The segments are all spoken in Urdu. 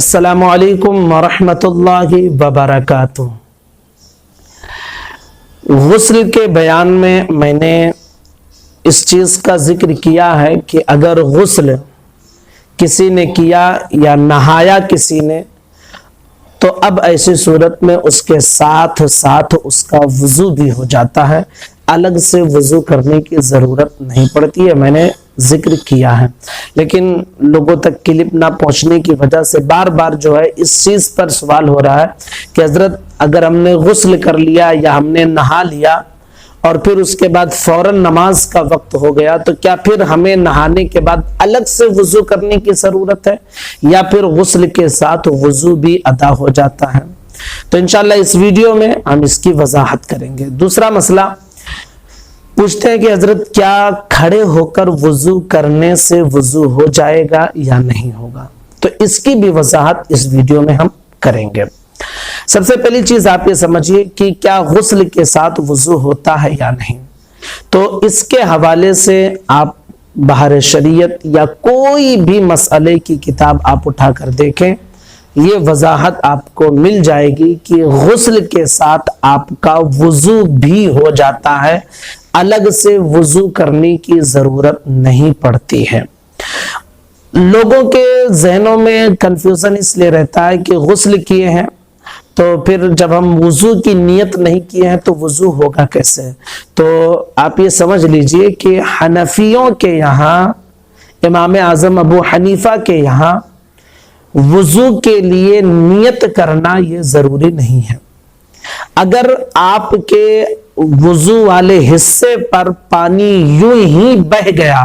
السلام علیکم ورحمۃ اللہ وبرکاتہ۔ غسل کے بیان میں نے اس چیز کا ذکر کیا ہے کہ اگر غسل کسی نے کیا یا نہایا کسی نے تو اب ایسی صورت میں اس کے ساتھ ساتھ اس کا وضو بھی ہو جاتا ہے، الگ سے وضو کرنے کی ضرورت نہیں پڑتی ہے، میں نے ذکر کیا ہے۔ لیکن لوگوں تک کلپ نہ پہنچنے کی وجہ سے بار بار جو ہے اس چیز پر سوال ہو رہا ہے کہ حضرت اگر ہم نے غسل کر لیا یا ہم نے نہا لیا اور پھر اس کے بعد فوراً نماز کا وقت ہو گیا تو کیا پھر ہمیں نہانے کے بعد الگ سے وضو کرنے کی ضرورت ہے یا پھر غسل کے ساتھ وضو بھی ادا ہو جاتا ہے؟ تو انشاءاللہ اس ویڈیو میں ہم اس کی وضاحت کریں گے۔ دوسرا مسئلہ پوچھتے ہیں کہ حضرت کیا کھڑے ہو کر وضو کرنے سے وضو ہو جائے گا یا نہیں ہوگا؟ تو اس کی بھی وضاحت اس ویڈیو میں ہم کریں گے۔ سب سے پہلی چیز آپ یہ سمجھیے کہ کیا غسل کے ساتھ وضو ہوتا ہے یا نہیں؟ تو اس کے حوالے سے آپ بحر شریعت یا کوئی بھی مسئلے کی کتاب آپ اٹھا کر دیکھیں، یہ وضاحت آپ کو مل جائے گی کہ غسل کے ساتھ آپ کا وضو بھی ہو جاتا ہے، الگ سے وضو کرنے کی ضرورت نہیں پڑتی ہے۔ لوگوں کے ذہنوں میں کنفیوژن اس لیے رہتا ہے کہ غسل کیے ہیں تو پھر جب ہم وضو کی نیت نہیں کیے ہیں تو وضو ہوگا کیسے؟ تو آپ یہ سمجھ لیجئے کہ حنفیوں کے یہاں، امام اعظم ابو حنیفہ کے یہاں وضو کے لیے نیت کرنا یہ ضروری نہیں ہے۔ اگر آپ کے وضو والے حصے پر پانی یوں ہی بہہ گیا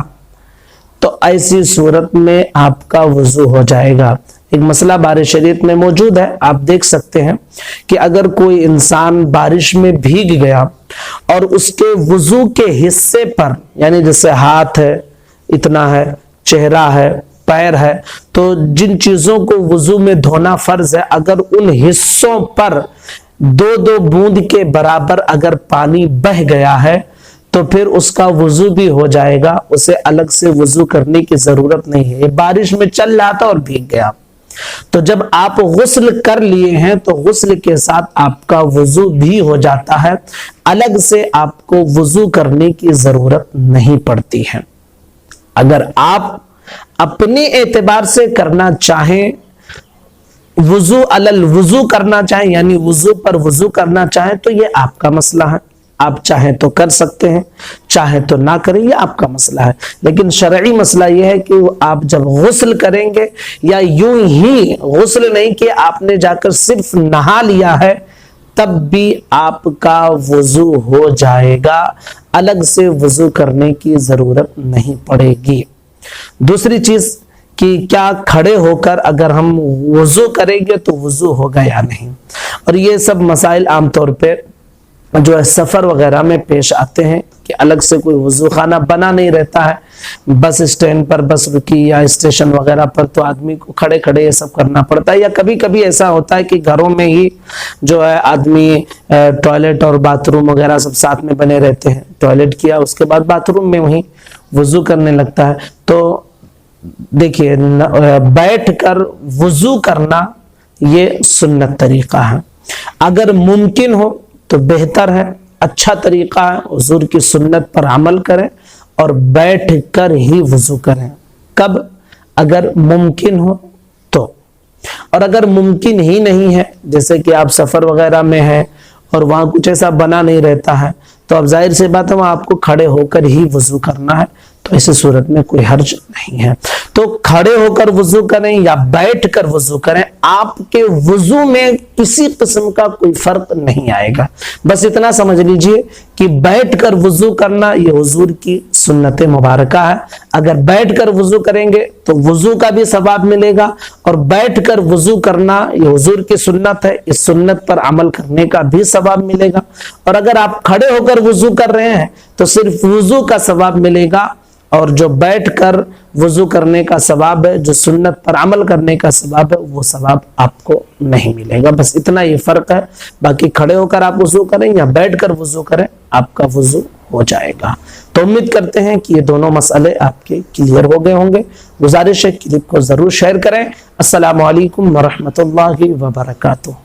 تو ایسی صورت میں آپ کا وضو ہو جائے گا۔ ایک مسئلہ بارش شریعت میں موجود ہے، آپ دیکھ سکتے ہیں کہ اگر کوئی انسان بارش میں بھیگ گیا اور اس کے وضو کے حصے پر، یعنی جیسے ہاتھ ہے، اتنا ہے، چہرہ ہے، پیر ہے، تو جن چیزوں کو وضو میں دھونا فرض ہے، اگر ان حصوں پر دو بوند کے برابر اگر پانی بہہ گیا ہے تو پھر اس کا وضو بھی ہو جائے گا، اسے الگ سے وضو کرنے کی ضرورت نہیں ہے۔ یہ بارش میں چل رہا تھا اور بھیگ گیا، تو جب آپ غسل کر لیے ہیں تو غسل کے ساتھ آپ کا وضو بھی ہو جاتا ہے، الگ سے آپ کو وضو کرنے کی ضرورت نہیں پڑتی ہے۔ اگر آپ اپنے اعتبار سے کرنا چاہیں، وضو علل وضو کرنا چاہیں یعنی وضو پر وضو کرنا چاہیں تو یہ آپ کا مسئلہ ہے، آپ چاہیں تو کر سکتے ہیں، چاہیں تو نہ کریں، یہ آپ کا مسئلہ ہے۔ لیکن شرعی مسئلہ یہ ہے کہ آپ جب غسل کریں گے یا یوں ہی غسل نہیں کہ آپ نے جا کر صرف نہا لیا ہے تب بھی آپ کا وضو ہو جائے گا، الگ سے وضو کرنے کی ضرورت نہیں پڑے گی۔ دوسری چیز کہ کیا کھڑے ہو کر اگر ہم وضو کریں گے تو وضو ہوگا یا نہیں؟ اور یہ سب مسائل عام طور پہ جو ہے سفر وغیرہ میں پیش آتے ہیں کہ الگ سے کوئی وضو خانہ بنا نہیں رہتا ہے، بس اسٹینڈ پر بس رکی یا اسٹیشن وغیرہ پر تو آدمی کو کھڑے کھڑے یہ سب کرنا پڑتا ہے، یا کبھی کبھی ایسا ہوتا ہے کہ گھروں میں ہی جو ہے آدمی ٹوائلٹ اور باتھ روم وغیرہ سب ساتھ میں بنے رہتے ہیں، ٹوائلٹ کیا اس کے بعد باتھ روم میں وہیں وضو کرنے لگتا ہے۔ تو دیکھیے بیٹھ کر وضو کرنا یہ سنت طریقہ ہے، اگر ممکن ہو تو بہتر ہے، اچھا طریقہ ہے، حضور کی سنت پر عمل کریں اور بیٹھ کر ہی وضو کریں۔ کب؟ اگر ممکن ہو تو، اور اگر ممکن ہی نہیں ہے، جیسے کہ آپ سفر وغیرہ میں ہیں اور وہاں کچھ ایسا بنا نہیں رہتا ہے تو اب ظاہر سی بات ہے وہاں آپ کو کھڑے ہو کر ہی وضو کرنا ہے، تو ایسی صورت میں کوئی حرج نہیں ہے۔ تو کھڑے ہو کر وضو کریں یا بیٹھ کر وضو کریں، آپ کے وضو میں کسی قسم کا کوئی فرق نہیں آئے گا۔ بس اتنا سمجھ لیجئے کہ بیٹھ کر وضو کرنا یہ حضور کی سنت مبارکہ ہے، اگر بیٹھ کر وضو کریں گے تو وضو کا بھی ثواب ملے گا، اور بیٹھ کر وضو کرنا یہ حضور کی سنت ہے، اس سنت پر عمل کرنے کا بھی ثواب ملے گا، اور اگر آپ کھڑے ہو کر وضو کر رہے ہیں تو صرف وضو کا ثواب ملے گا، اور جو بیٹھ کر وضو کرنے کا ثواب ہے، جو سنت پر عمل کرنے کا ثواب ہے، وہ ثواب آپ کو نہیں ملے گا۔ بس اتنا یہ فرق ہے، باقی کھڑے ہو کر آپ وضو کریں یا بیٹھ کر وضو کریں، آپ کا وضو ہو جائے گا۔ تو امید کرتے ہیں کہ یہ دونوں مسئلے آپ کے کلیئر ہو گئے ہوں گے۔ گزارش ہے کلپ کو ضرور شیئر کریں۔ السلام علیکم ورحمۃ اللہ وبرکاتہ۔